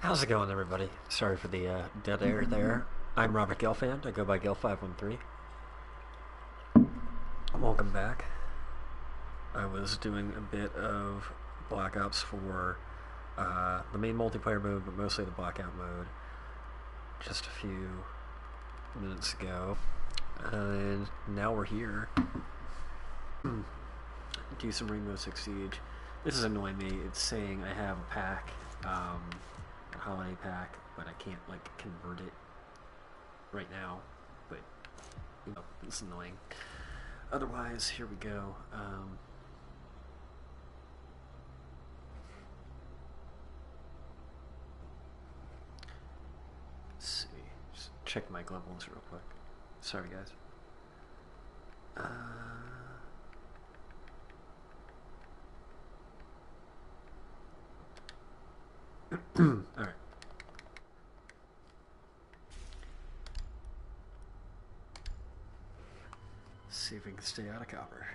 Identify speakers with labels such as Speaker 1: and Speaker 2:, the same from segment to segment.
Speaker 1: How's it going, everybody? Sorry for the dead air there. I'm Robert Gelf. I go by Gelf513. Welcome back. I was doing a bit of Black Ops for the main multiplayer mode, but mostly the Blackout mode, just a few minutes ago. And now we're here. Do some Rainbow Six Siege. This is annoying me. It's saying I have a pack, a holiday pack, but I can't like convert it right now. But you know, it's annoying. Otherwise, here we go. Let's see. Just check my glove levels real quick. Sorry, guys. Alright. See if we can stay out of copper.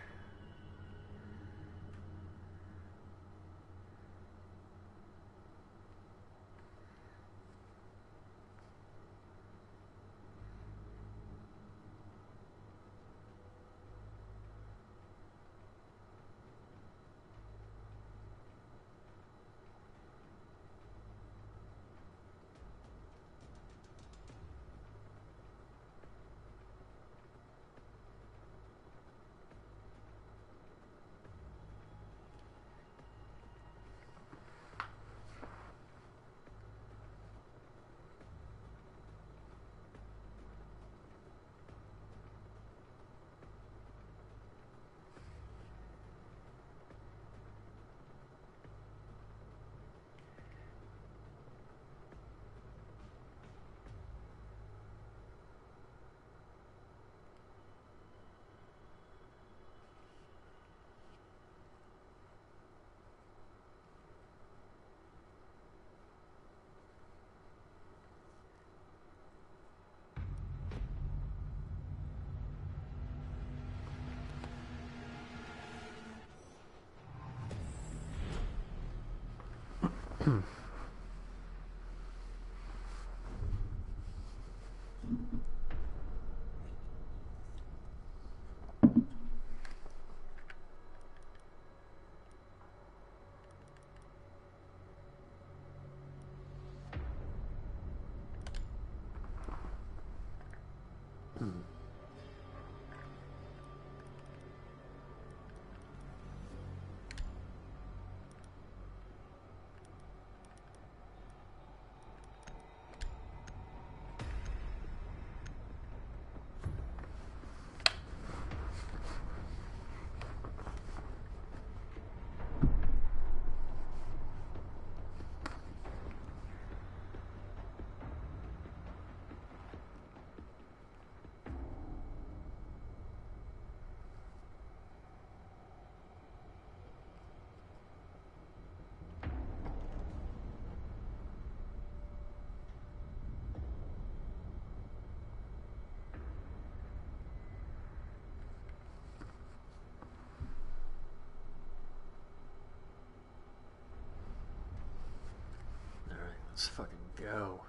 Speaker 1: Let's fucking go.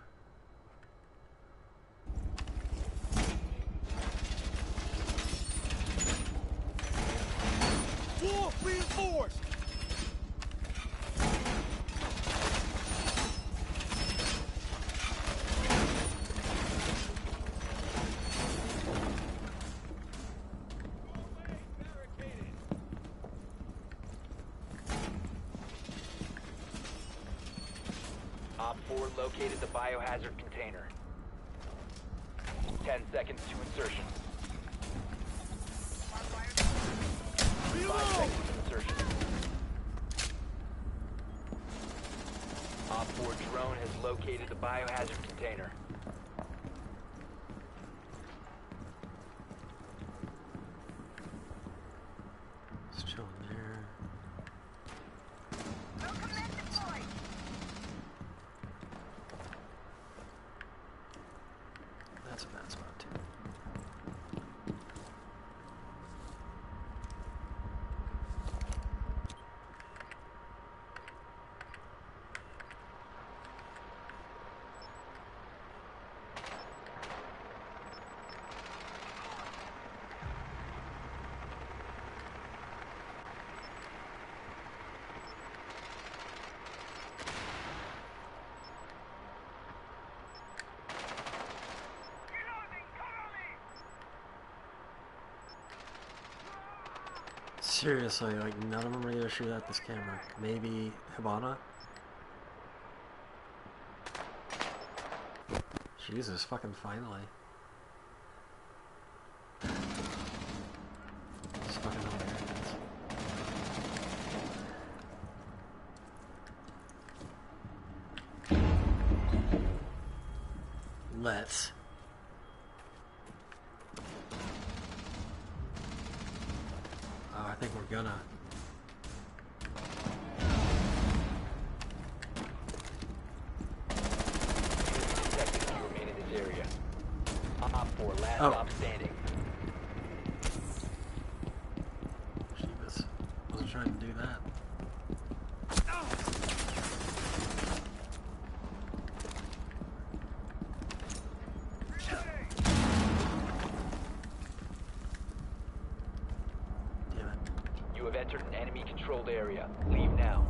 Speaker 2: War reinforced!
Speaker 3: Op 4 located the biohazard container. 10 seconds to insertion. 5 seconds to insertion. Op 4 drone has located the biohazard container.
Speaker 1: Just chilling there. That's a bad spot too. Seriously, like, none of them are gonna shoot at this camera. Maybe Hibana? Jesus, fucking finally. It's fucking hilarious. Let's. Oh, I think we're gonna.
Speaker 3: 15 seconds to remain in this area. Op 4, last
Speaker 1: Oh.
Speaker 3: stop standing.
Speaker 1: Jeebus. Wasn't trying to do that. Damn it.
Speaker 3: You have entered an enemy-controlled area. Leave now.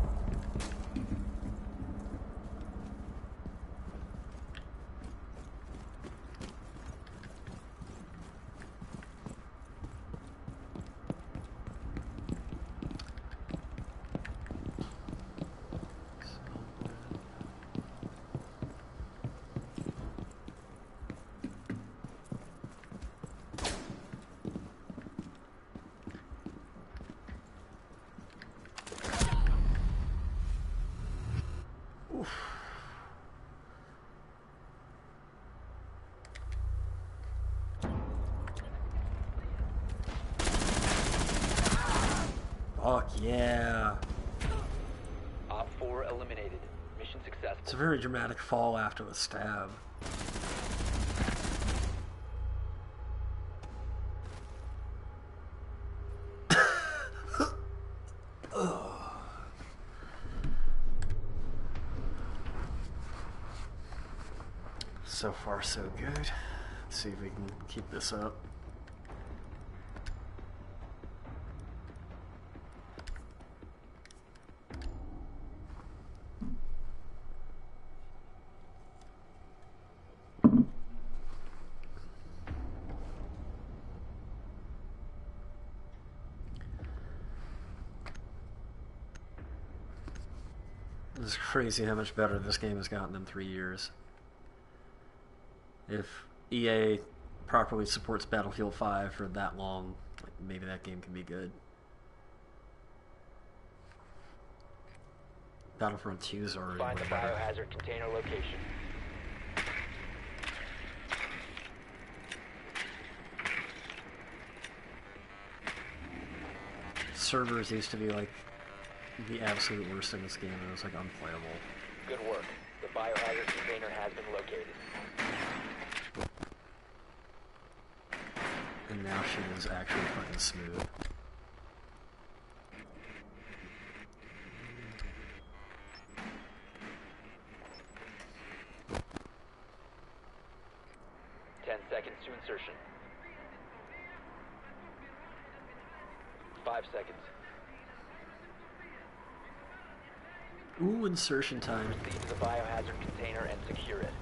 Speaker 1: Fuck yeah.
Speaker 3: Op 4 eliminated. Mission successful.
Speaker 1: It's a very dramatic fall after the stab. So far, so good. Let's see if we can keep this up. It's crazy how much better this game has gotten in 3 years. If EA properly supports Battlefield 5 for that long, like, maybe that game can be good. Battlefront 2 is already
Speaker 3: Find
Speaker 1: way
Speaker 3: the
Speaker 1: better.
Speaker 3: biohazard container location.
Speaker 1: Servers used to be like the absolute worst in this game, and it was like unplayable.
Speaker 3: Good work. The biohazard container has been located.
Speaker 1: And now shit is actually fucking smooth.
Speaker 3: Seconds to insertion. 5 seconds.
Speaker 1: Ooh, insertion time.
Speaker 3: Proceed to the biohazard container and secure it.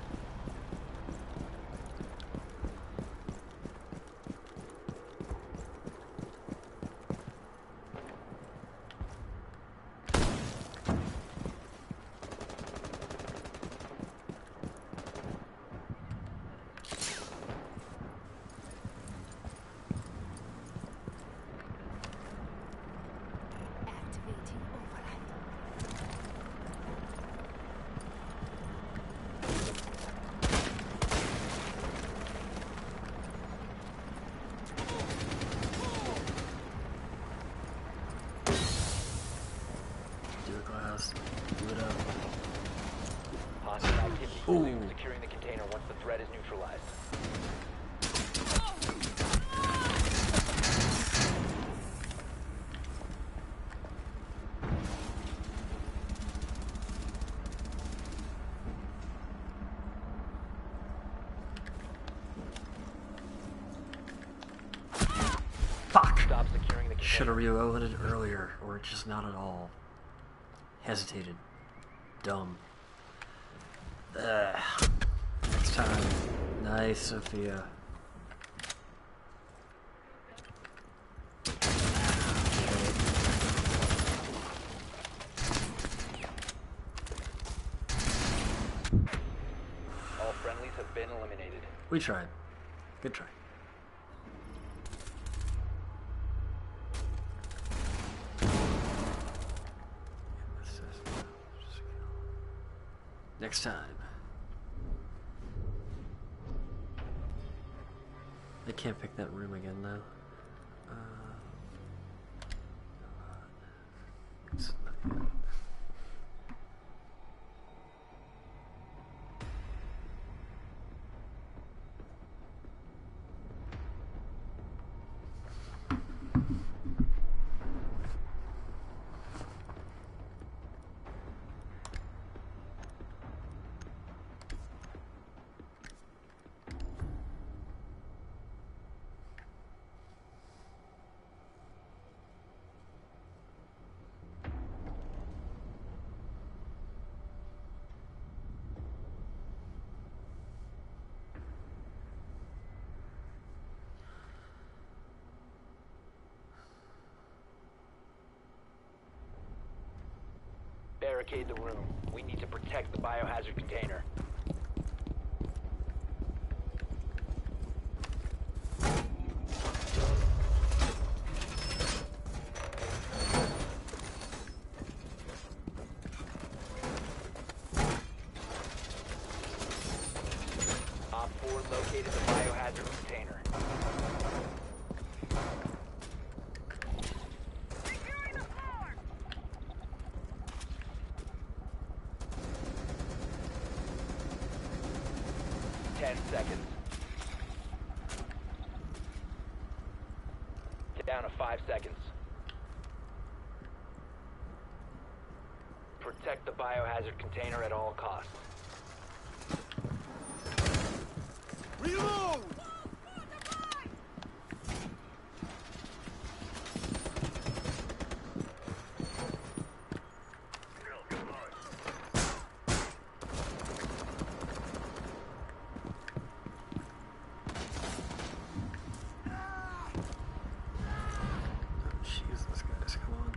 Speaker 2: Activating override.
Speaker 1: Do a glass. Do it up.
Speaker 3: Hostile activity.
Speaker 1: Ooh.
Speaker 3: Resume securing the container once the threat is neutralized.
Speaker 1: Fuck!
Speaker 3: Stop securing the container.
Speaker 1: Should have reloaded earlier, or just not at all. Hesitated. Dumb. Ugh. Next time. Nice, Sophia. Okay.
Speaker 3: been eliminated.
Speaker 1: We tried. Good try. Next time. I can't pick that room again though. It's not good.
Speaker 3: Barricade the room. We need to protect the biohazard container. Op 4 located the biohazard container. Seconds. Down to 5 seconds. Protect the biohazard container at all costs.
Speaker 2: Reload!
Speaker 1: Jesus, guys, come on.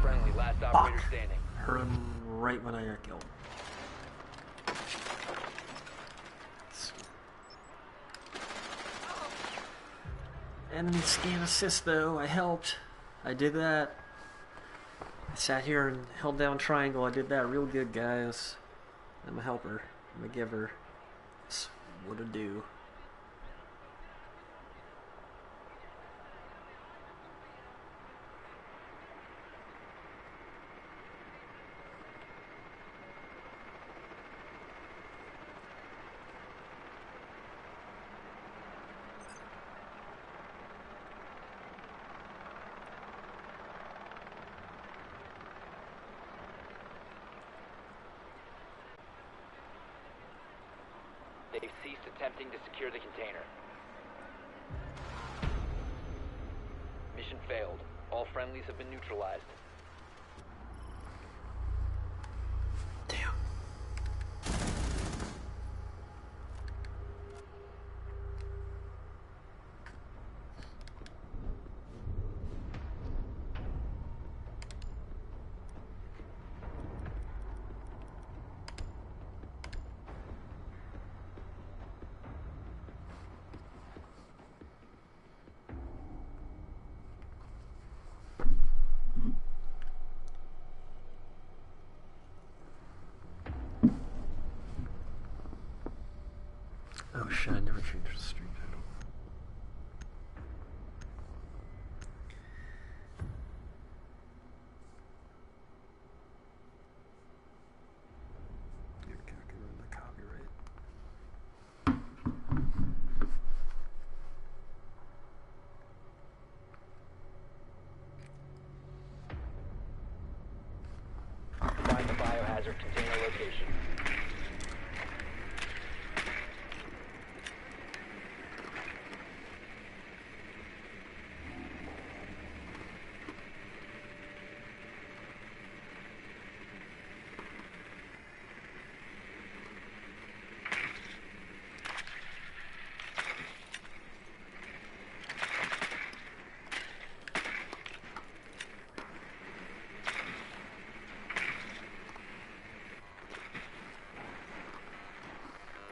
Speaker 3: Friendly, last operator standing.
Speaker 1: Heard him right when I got killed. Enemy scan assist though, I helped. I did that. I sat here and held down triangle. I did that real good, guys. I'm a helper. I'm a giver. That's what I do.
Speaker 3: They've ceased attempting to secure the container. Mission failed. All friendlies have been neutralized.
Speaker 1: Damn.
Speaker 3: biohazard container location.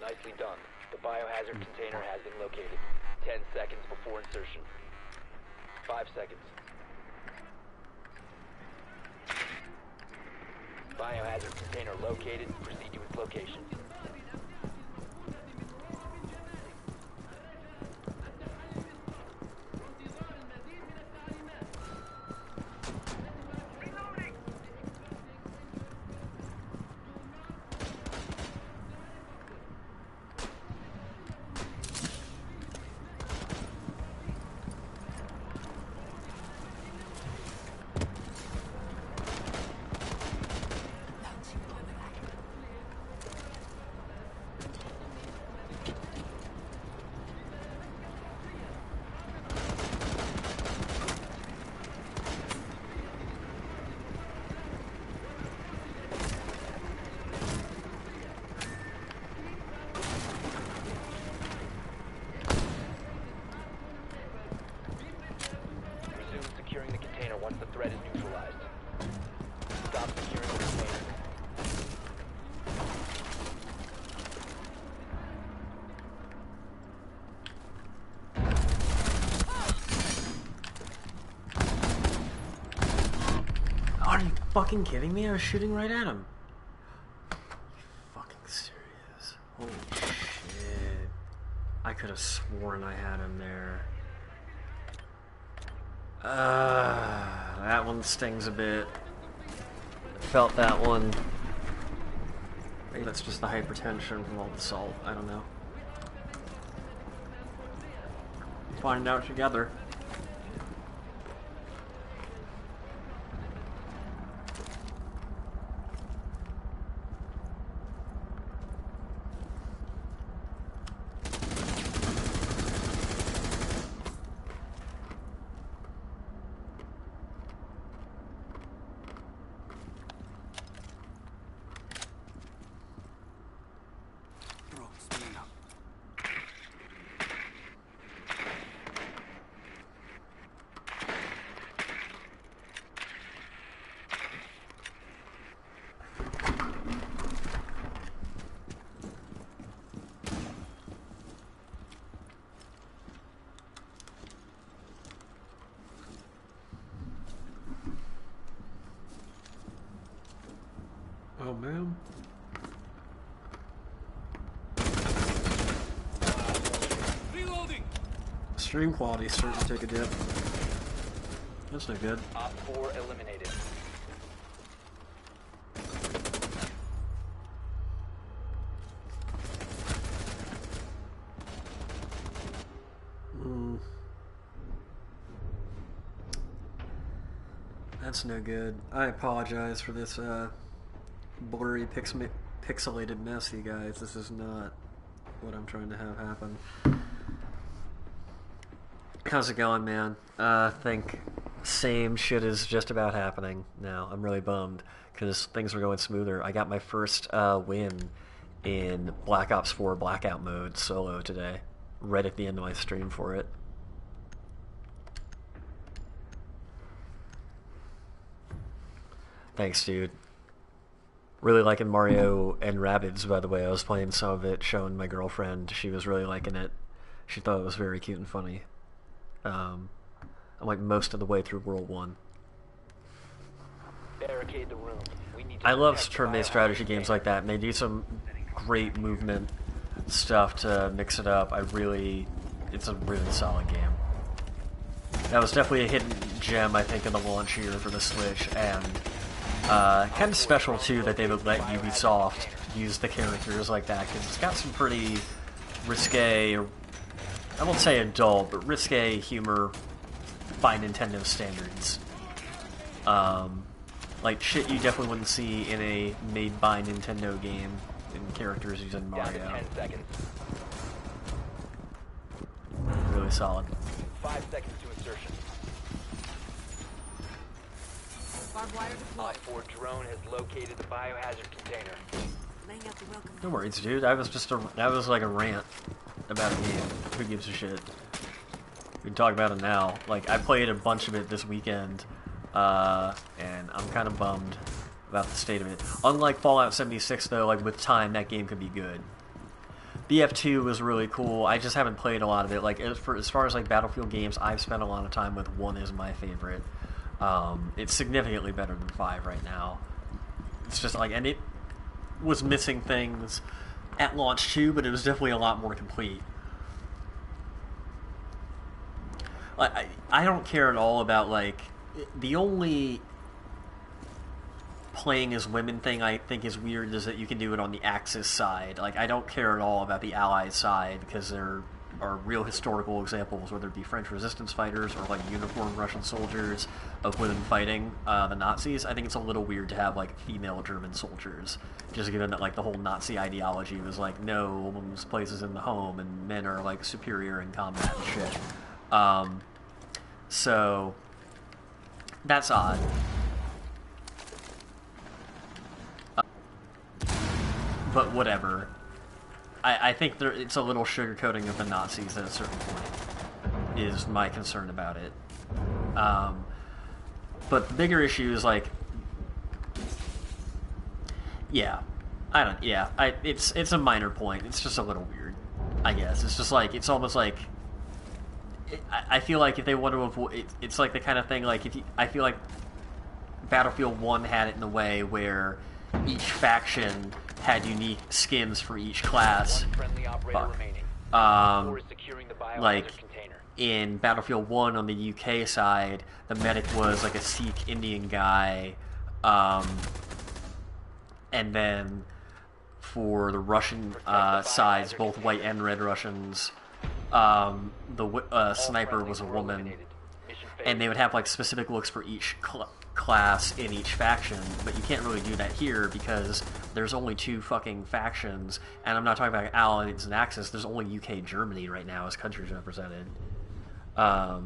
Speaker 3: Nicely done. The biohazard container has been located. 10 seconds before insertion. 5 seconds. Biohazard container located. Proceed to its location. Securing the container once the threat is neutralized. Stop securing the container.
Speaker 1: Are you fucking kidding me? I was shooting right at him. Fucking serious. Holy shit. I could have sworn I had him there. That one stings a bit. Felt that one. Maybe that's just the hypertension from all the salt. I don't know. Find out together. Oh man.
Speaker 2: Reloading.
Speaker 1: Stream quality starting to take a dip. That's no good.
Speaker 3: Op 4 eliminated.
Speaker 1: That's no good. I apologize for this blurry, pixelated mess, you guys. This is not what I'm trying to have happen. How's it going, man? I think same shit is just about happening now. I'm really bummed because things were going smoother. I got my first win in Black Ops 4 Blackout mode solo today, right at the end of my stream for it. Thanks, dude. Really liking Mario and Rabbids, by the way. I was playing some of it, showing my girlfriend. She was really liking it. She thought it was very cute and funny. I'm like most of the way through World 1.
Speaker 3: Barricade the room. We need to
Speaker 1: I love
Speaker 3: protect the
Speaker 1: turn-based
Speaker 3: biohazard
Speaker 1: strategy games
Speaker 3: container.
Speaker 1: like that, and they do some great movement stuff to mix it up. It's a really solid game. That was definitely a hidden gem, I think, in the launch year for the Switch, and kind of special, too, that they would let Ubisoft use the characters like that, because it's got some pretty risque, or I won't say adult, but risque humor by Nintendo standards. Like, shit you definitely wouldn't see in a made-by-Nintendo game in characters using
Speaker 3: Down to
Speaker 1: Mario.
Speaker 3: 10 seconds.
Speaker 1: Really solid.
Speaker 3: 5 seconds to insertion.
Speaker 2: Barbed wire deployed.
Speaker 3: Op 4 drone has located the biohazard container.
Speaker 2: Laying out the welcome.
Speaker 1: No worries, dude. That was like a rant about a game. Who gives a shit? We can talk about it now. Like, I played a bunch of it this weekend, and I'm kind of bummed about the state of it. Unlike Fallout 76, though, like, with time, that game could be good. BF2 was really cool. I just haven't played a lot of it. Like, as far as, like, Battlefield games, I've spent a lot of time with 1 is my favorite. It's significantly better than 5 right now. It's just, like, and it was missing things at launch too, but it was definitely a lot more complete. Like, I don't care at all about, like, the only playing as women thing I think is weird is that you can do it on the Axis side. Like, I don't care at all about the Allied side because there are real historical examples, whether it be French resistance fighters or, like, uniformed Russian soldiers of women fighting the Nazis. I think it's a little weird to have, like, female German soldiers, just given that, like, the whole Nazi ideology was like, no, a woman's place is in the home and men are, like, superior in combat and shit. So that's odd. But whatever. I think it's a little sugarcoating of the Nazis at a certain point, is my concern about it. But the bigger issue is, like, it's a minor point. It's just a little weird, I guess. It's just like, it's almost like, I feel like if they want to avoid, it's like the kind of thing, like, I feel like Battlefield 1 had it in the way where each faction had unique skins for each class.
Speaker 3: One friendly operator remaining. Four is securing the biohazard
Speaker 1: Like,
Speaker 3: container.
Speaker 1: in Battlefield 1 on the UK side, the medic was like a Sikh Indian guy, and then for the Russian sides, both white and red Russians, the sniper was a woman, and they would have, like, specific looks for each class in each faction, but you can't really do that here because there's only 2 fucking factions, and I'm not talking about Allies and Axis, there's only UK and Germany right now as countries represented. Oh,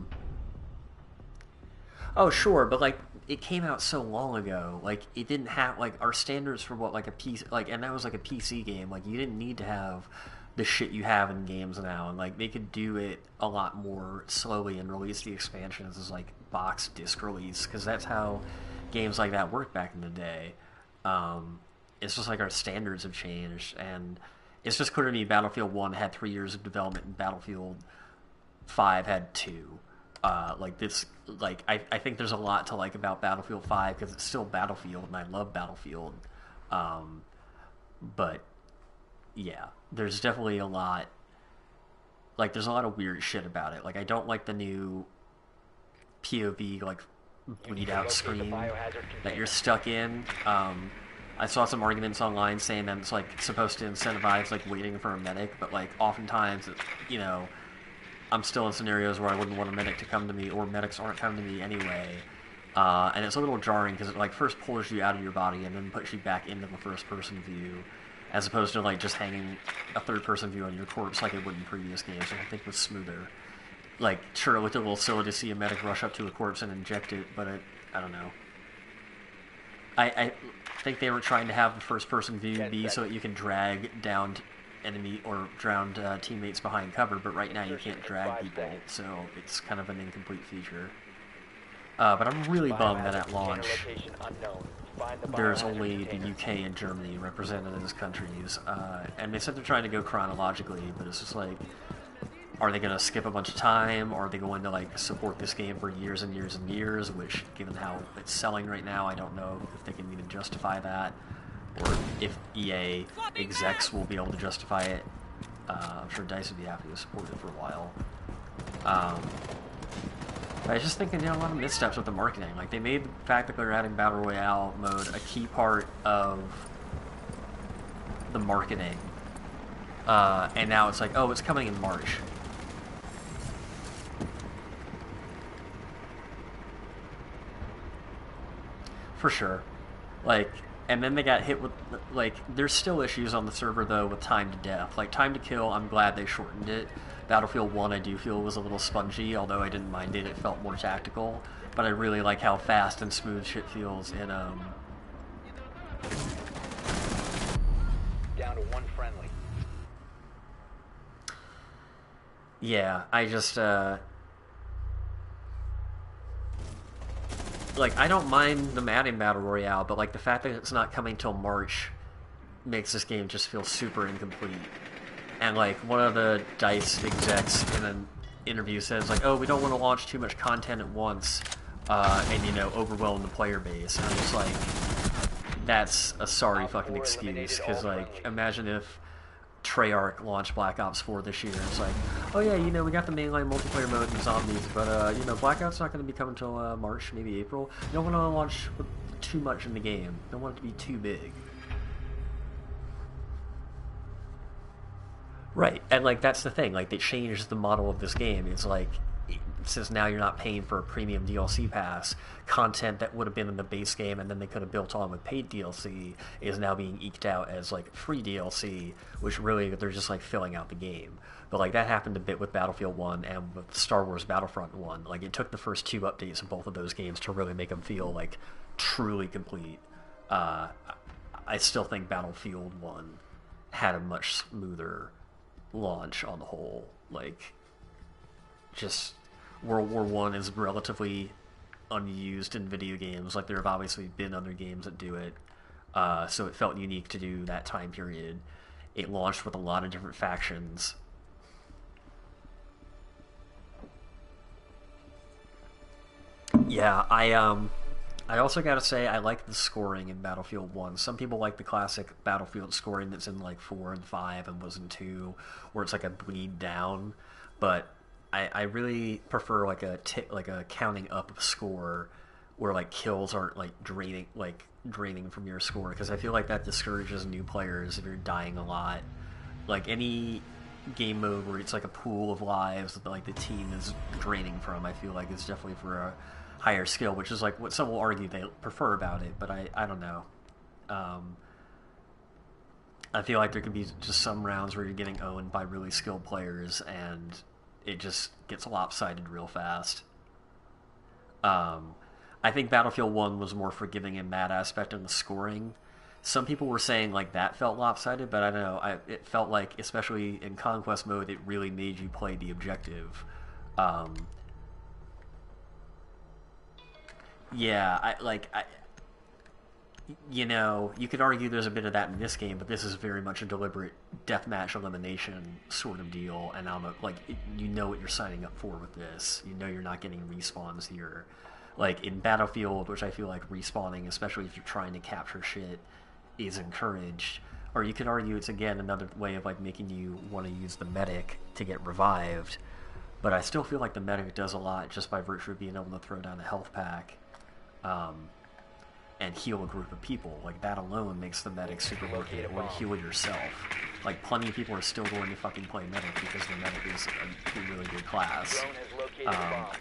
Speaker 1: sure, but, like, it came out so long ago, like, it didn't have, like, our standards for what, like, a PC, like, and that was, like, a PC game, like, you didn't need to have the shit you have in games now, and, like, they could do it a lot more slowly and release the expansions as, like, box disc release, because that's how games like that worked back in the day. It's just like our standards have changed, and it's just clear to me Battlefield 1 had 3 years of development and Battlefield 5 had 2. Like, this, like, I think there's a lot to like about Battlefield 5 because it's still Battlefield, and I love Battlefield. But yeah, there's definitely a lot, like, there's a lot of weird shit about it. Like, I don't like the new POV, like, bleed out screen that you're stuck in. I saw some arguments online saying that it's, like, supposed to incentivize, like, waiting for a medic, but, like, oftentimes, you know, I'm still in scenarios where I wouldn't want a medic to come to me, or medics aren't coming to me anyway. And it's a little jarring because it, like, first pulls you out of your body and then puts you back into the first-person view, as opposed to, like, just hanging a third-person view on your corpse like it would in previous games, which I think was smoother. Like, sure, it looked a little silly to see a medic rush up to a corpse and inject it, but I don't know. I think they were trying to have the first-person view be so that you can drag down enemy or drowned teammates behind cover, but right now you can't drag people, so it's kind of an incomplete feature. But I'm really bummed that at launch there's only the UK and Germany represented as countries, and they said they're trying to go chronologically, but it's just like, are they going to skip a bunch of time? Or are they going to, like, support this game for years and years and years, which, given how it's selling right now, I don't know if they can even justify that, or if EA execs will be able to justify it. I'm sure DICE would be happy to support it for a while. But I just think they did a lot of missteps with the marketing. Like, they made the fact that they're adding Battle Royale mode a key part of the marketing. And now it's like, oh, it's coming in March. For sure. Like, and then they got hit with, like, there's still issues on the server, though, with time to death. Like, time to kill, I'm glad they shortened it. Battlefield 1, I do feel, was a little spongy, although I didn't mind it. It felt more tactical. But I really like how fast and smooth shit feels in,
Speaker 3: Down to one friendly.
Speaker 1: yeah, I just, like, I don't mind the Madden Battle Royale, but, like, the fact that it's not coming till March makes this game just feel super incomplete. And, like, one of the DICE execs in an interview says, like, oh, we don't want to launch too much content at once, and, you know, overwhelm the player base. And I'm just like, that's a sorry fucking excuse, because, like, imagine if Treyarch launched Black Ops 4 this year, and it's like, oh yeah, you know, we got the mainline multiplayer mode and zombies, but, you know, Black Ops not going to be coming until March, maybe April. You don't want to launch too much in the game. You don't want it to be too big. Right, and, like, that's the thing. Like, they changed the model of this game. It's like, since now you're not paying for a premium DLC pass, content that would have been in the base game and then they could have built on with paid DLC is now being eked out as, like, free DLC, which really, they're just, like, filling out the game. But, like, that happened a bit with Battlefield 1 and with Star Wars Battlefront 1. Like, it took the first 2 updates of both of those games to really make them feel, like, truly complete. I still think Battlefield 1 had a much smoother launch on the whole. Like, just World War One is relatively unused in video games. Like, there have obviously been other games that do it, so it felt unique to do that time period. It launched with a lot of different factions. Yeah, I also gotta say, I like the scoring in Battlefield 1. Some people like the classic Battlefield scoring that's in, like, 4 and 5 and was in 2, where it's like a bleed down. But I really prefer, like, like a counting up score where, like, kills aren't, like, draining from your score, because I feel like that discourages new players if you're dying a lot. Like, any game mode where it's like a pool of lives that, like, the team is draining from, I feel like it's definitely for a higher skill, which is, like, what some will argue they prefer about it, but I don't know. I feel like there could be just some rounds where you're getting owned by really skilled players and it just gets lopsided real fast. I think Battlefield 1 was more forgiving in that aspect of the scoring. Some people were saying, like, that felt lopsided, but I don't know. It felt like, especially in Conquest mode, it really made you play the objective. Yeah, you know, you could argue there's a bit of that in this game, but this is very much a deliberate deathmatch elimination sort of deal, and you know what you're signing up for with this. You know you're not getting respawns here. Like, in Battlefield, which I feel like respawning, especially if you're trying to capture shit, is encouraged. Or you could argue it's, again, another way of, like, making you want to use the medic to get revived. But I still feel like the medic does a lot just by virtue of being able to throw down a health pack. And heal a group of people. Like, that alone makes the medic super worth it, or to heal yourself. Like, plenty of people are still going to fucking play medic because the medic is a really good class.
Speaker 3: Drone has located a bomb.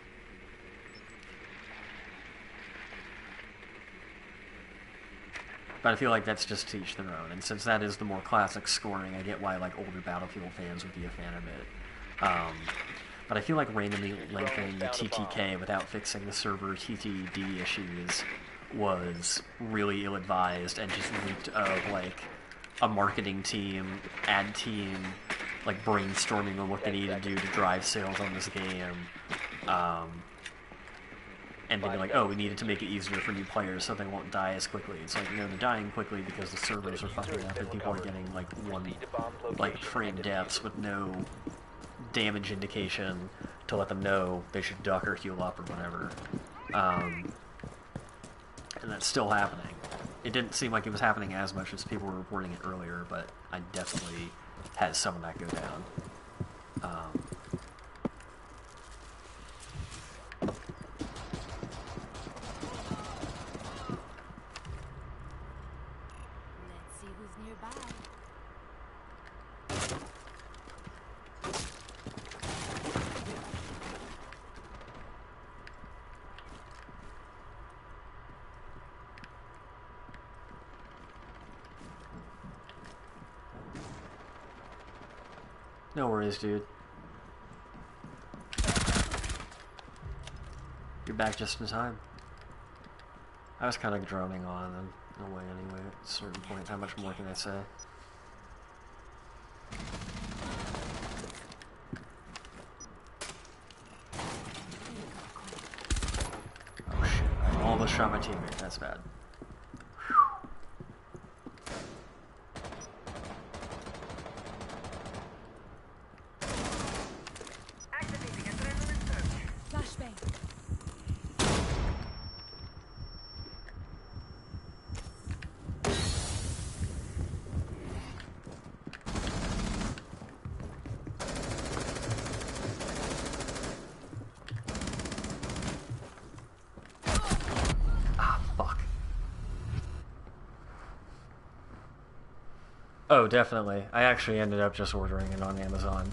Speaker 1: But I feel like that's just to each their own, and since that is the more classic scoring, I get why, like, older Battlefield fans would be a fan of it. But I feel like randomly lengthening the TTK without fixing the server TTD issues was really ill-advised and just reeked of, like, a marketing team, ad team, like, brainstorming on what they need to do to drive sales on this game. And thinking, like, oh, we needed to make it easier for new players so they won't die as quickly. It's like, you know, they're dying quickly because the servers are fucking up and people are getting, like, frame deaths with no damage indication to let them know they should duck or heal up or whatever. And that's still happening. It didn't seem like it was happening as much as people were reporting it earlier, but I definitely had some of that go down.
Speaker 2: Let's see who's nearby.
Speaker 1: No worries, dude. You're back just in time. I was kind of droning on and away anyway at a certain point. How much more can I say? Oh shit, I almost shot my teammate. That's bad.
Speaker 2: Flashbang.
Speaker 1: Oh, definitely. I actually ended up just ordering it on Amazon.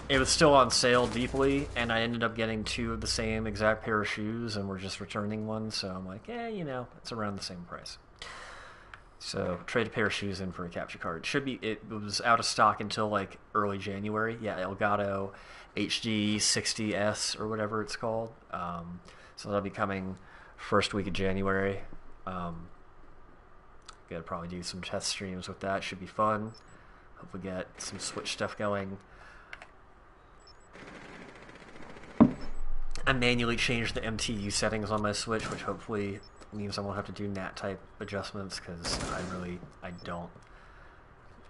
Speaker 1: It was still on sale deeply, and I ended up getting 2 of the same exact pair of shoes, and we're just returning one, so I'm like, you know, it's around the same price. So, trade a pair of shoes in for a capture card. It was out of stock until, like, early January. Yeah, Elgato HD 60S, or whatever it's called. So that'll be coming first week of January. Gotta probably do some test streams with that. Should be fun. Hope we get some Switch stuff going. I manually changed the MTU settings on my Switch, which hopefully means I won't have to do NAT type adjustments, because I don't.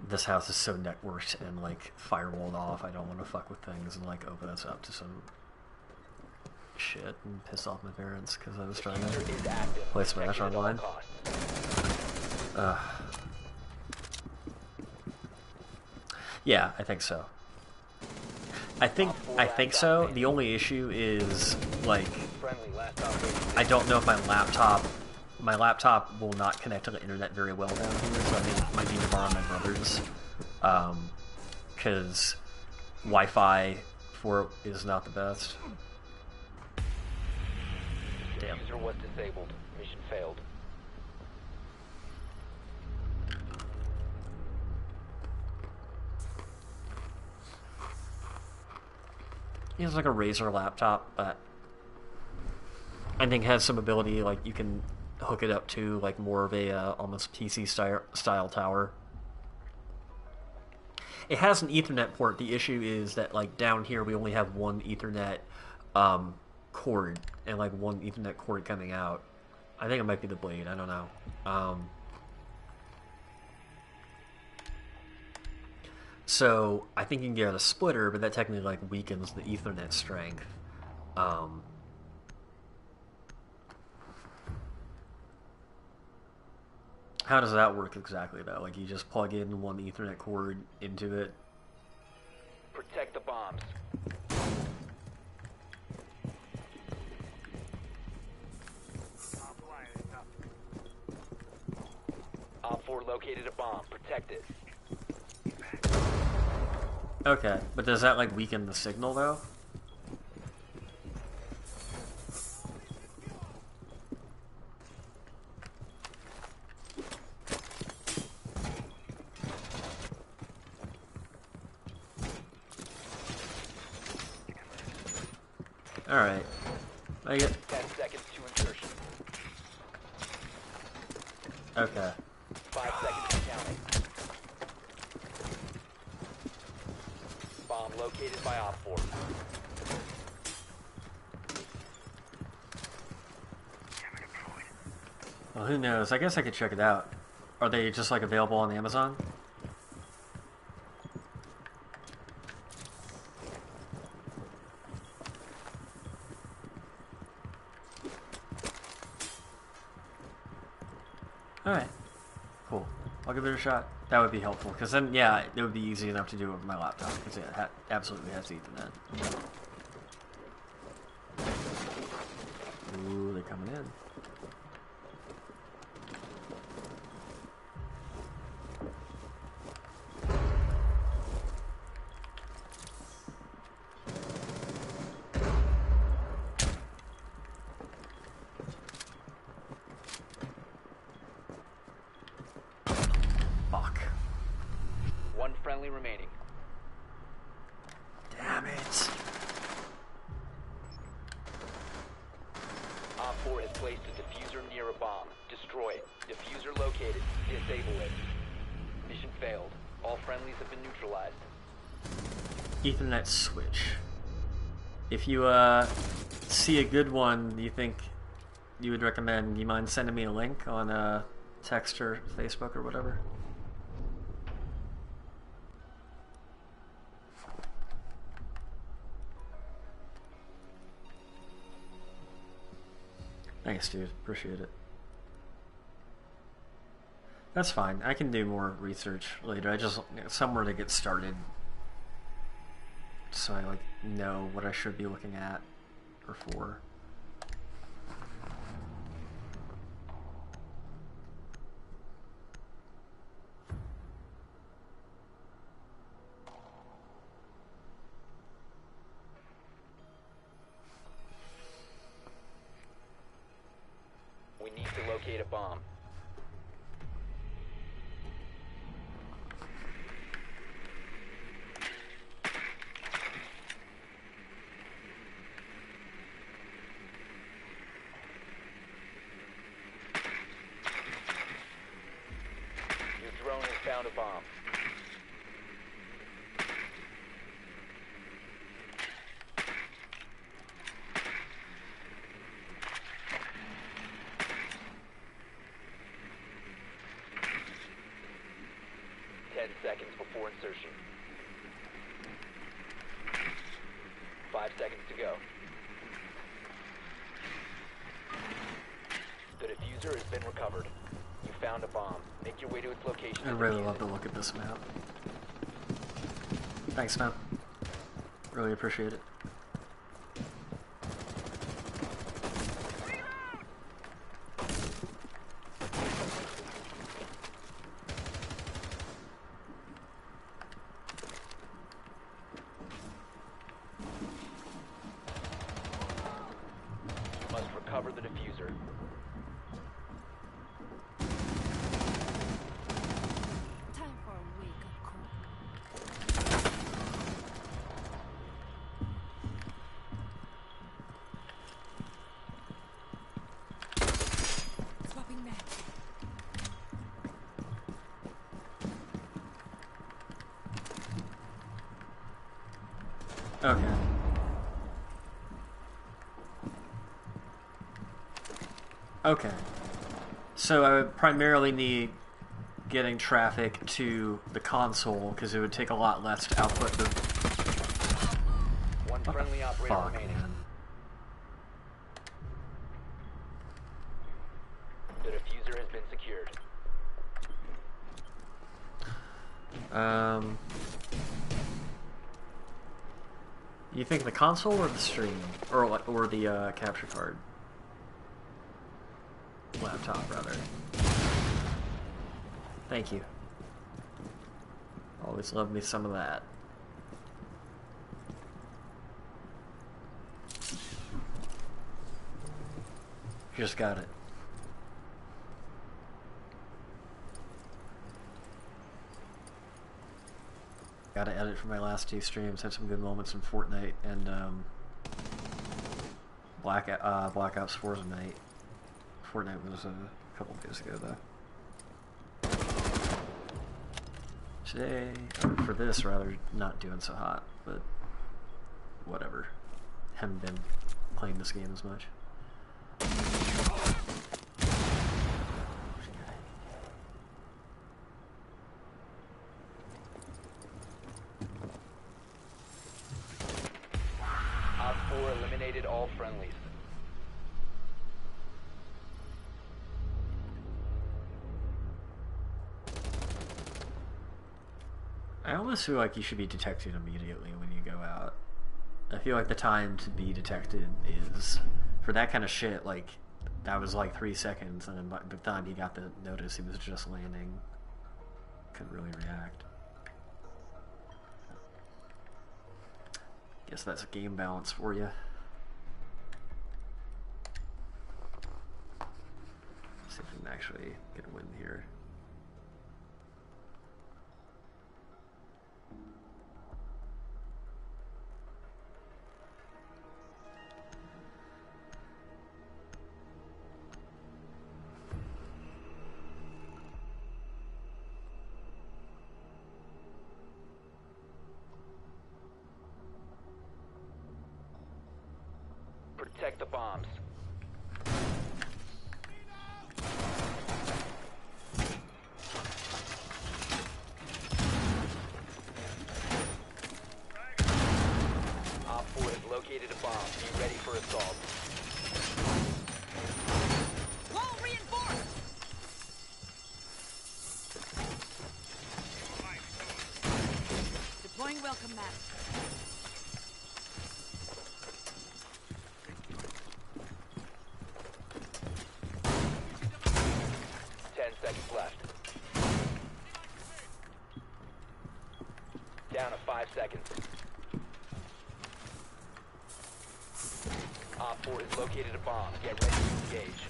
Speaker 1: This house is so networked and like firewalled off. I don't want to fuck with things and like open us up to some shit and piss off my parents because I was trying to play Smash online. Yeah, I think so. I think so. The only issue is like I don't know if my laptop will not connect to the internet very well down here, so I might need to borrow my brother's because Wi-Fi for it is not the best. Damn.
Speaker 3: User was disabled. Mission failed.
Speaker 1: He has like a Razer laptop, but I think has some ability, like you can hook it up to like more of a almost PC style tower. It has an Ethernet port. The issue is that like down here we only have one Ethernet cord and like one Ethernet cord coming out. I think it might be the blade. I don't know. So I think you can get a splitter, but that technically like weakens the Ethernet strength. How does that work exactly though? Like you just plug in one Ethernet cord into it?
Speaker 3: Protect the bombs. Op 4 located a bomb. Protect it.
Speaker 1: Okay, but does that like weaken the signal though? Alright. I get
Speaker 3: 10 seconds to insertion.
Speaker 1: Okay.
Speaker 3: 5 seconds to counting. Bomb located by Op 4.
Speaker 1: Well, who knows? I guess I could check it out. Are they just like available on Amazon? Alright. Cool. I'll give it a shot. That would be helpful, because then, yeah, it would be easy enough to do it with my laptop, because it absolutely has Ethernet. Ooh, they're coming in.
Speaker 3: One friendly remaining.
Speaker 1: Damn it.
Speaker 3: Op 4 has placed a diffuser near a bomb. Destroy it. Diffuser located. Disable it. Mission failed. All friendlies have been neutralized.
Speaker 1: Ethernet switch. If you see a good one you think you would recommend, you mind sending me a link on text or Facebook or whatever? Thanks, dude. Appreciate it. That's fine. I can do more research later. I just somewhere to get started, so I like know what I should be looking at or for.
Speaker 3: We need to locate a bomb. Your drone has found a bomb. Seconds before insertion. 5 seconds to go. The diffuser has been recovered. You found a bomb. Make your way to its location.
Speaker 1: I really love to look at this map. Thanks, man. Really appreciate it.
Speaker 3: Recover the diffuser.
Speaker 2: Time for a wake-up call. Swapping mag.
Speaker 1: Okay. Okay, so I would primarily need getting traffic to the console because it would take a lot less to output the.
Speaker 3: One friendly operator
Speaker 1: Fuck,
Speaker 3: remaining.
Speaker 1: man.
Speaker 3: The diffuser has been secured.
Speaker 1: You think the console or the stream or the capture card? Laptop, rather. Thank you. Always love me some of that. Just got it. Gotta edit for my last 2 streams. Had some good moments in Fortnite and Black Ops 4's night. Fortnite was a couple days ago, though. Today, or for this, rather, not doing so hot, but whatever. Haven't been playing this game as much.
Speaker 3: Op 4 eliminated all friendlies.
Speaker 1: I almost feel like you should be detected immediately when you go out. I feel like the time to be detected is, for that kind of shit, like, that was like 3 seconds, and then by the time he got the notice, he was just landing. Couldn't really react. Guess that's a game balance for you. See if we can actually get a win here.
Speaker 3: Protect the bombs. Op 4 has located a bomb. Be ready for assault.
Speaker 2: Wall reinforced! Deploying welcome mat.
Speaker 3: Left. Down to 5 seconds. Op 4 has located a bomb. Get ready to engage.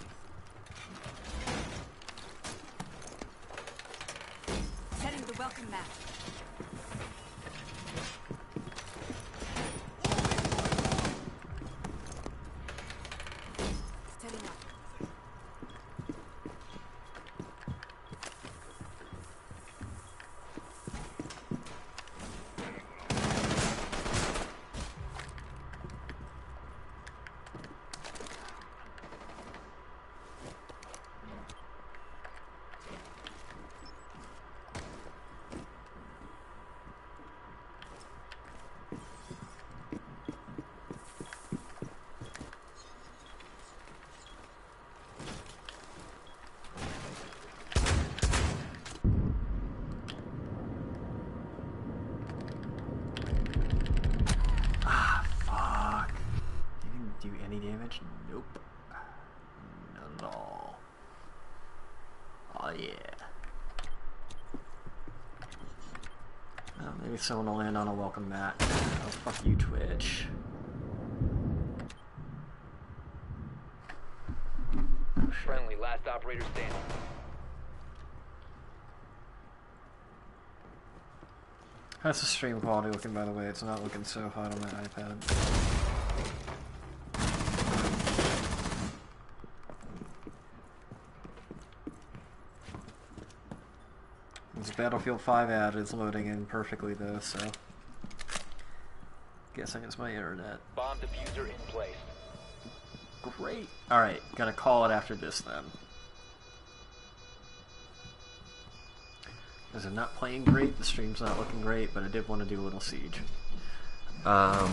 Speaker 2: Setting the welcome mat. Setting up.
Speaker 1: Do any damage? Nope. None at all. Oh yeah. Maybe someone will land on a welcome mat. Oh, fuck you, Twitch. Oh, shit.
Speaker 3: Friendly, last operator standing.
Speaker 1: How's the stream quality looking, by the way? It's not looking so hot on my iPad. This Battlefield 5 ad is loading in perfectly though, so guessing it's my internet.
Speaker 3: Bomb diffuser in place.
Speaker 1: Great. Alright, gotta call it after this then. Because I'm not playing great, the stream's not looking great, but I did want to do a little Siege. Bummer.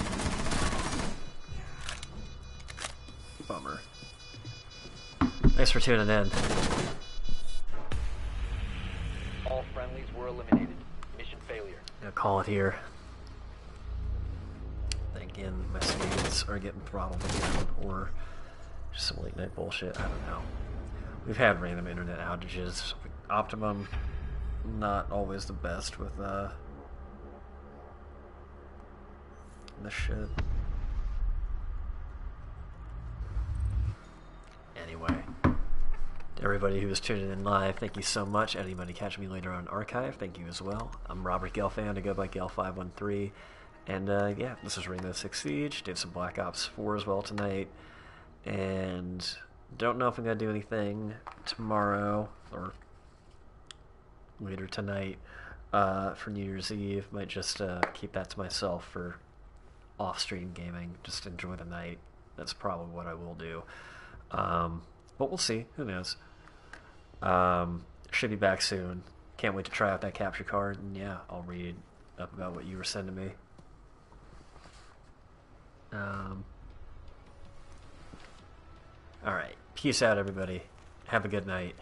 Speaker 1: Thanks for tuning in.
Speaker 3: All friendlies were eliminated. Mission failure.
Speaker 1: Gonna call it here. Thinking my speeds are getting throttled again, or just some late night bullshit, I don't know. We've had random internet outages. Optimum, not always the best with this shit. Anyway, to everybody who is tuning in live, thank you so much. Anybody catch me later on archive, thank you as well. I'm Robert Gelf, I go by Gelf513, and yeah, this is Rainbow Six Siege. Did some Black Ops 4 as well tonight, and don't know if I'm gonna do anything tomorrow or later tonight for New Year's Eve. Might just keep that to myself for off-stream gaming. Just enjoy the night. That's probably what I will do. But we'll see. Who knows? Should be back soon. Can't wait to try out that capture card. And yeah, I'll read up about what you were sending me. Alright. Peace out, everybody. Have a good night.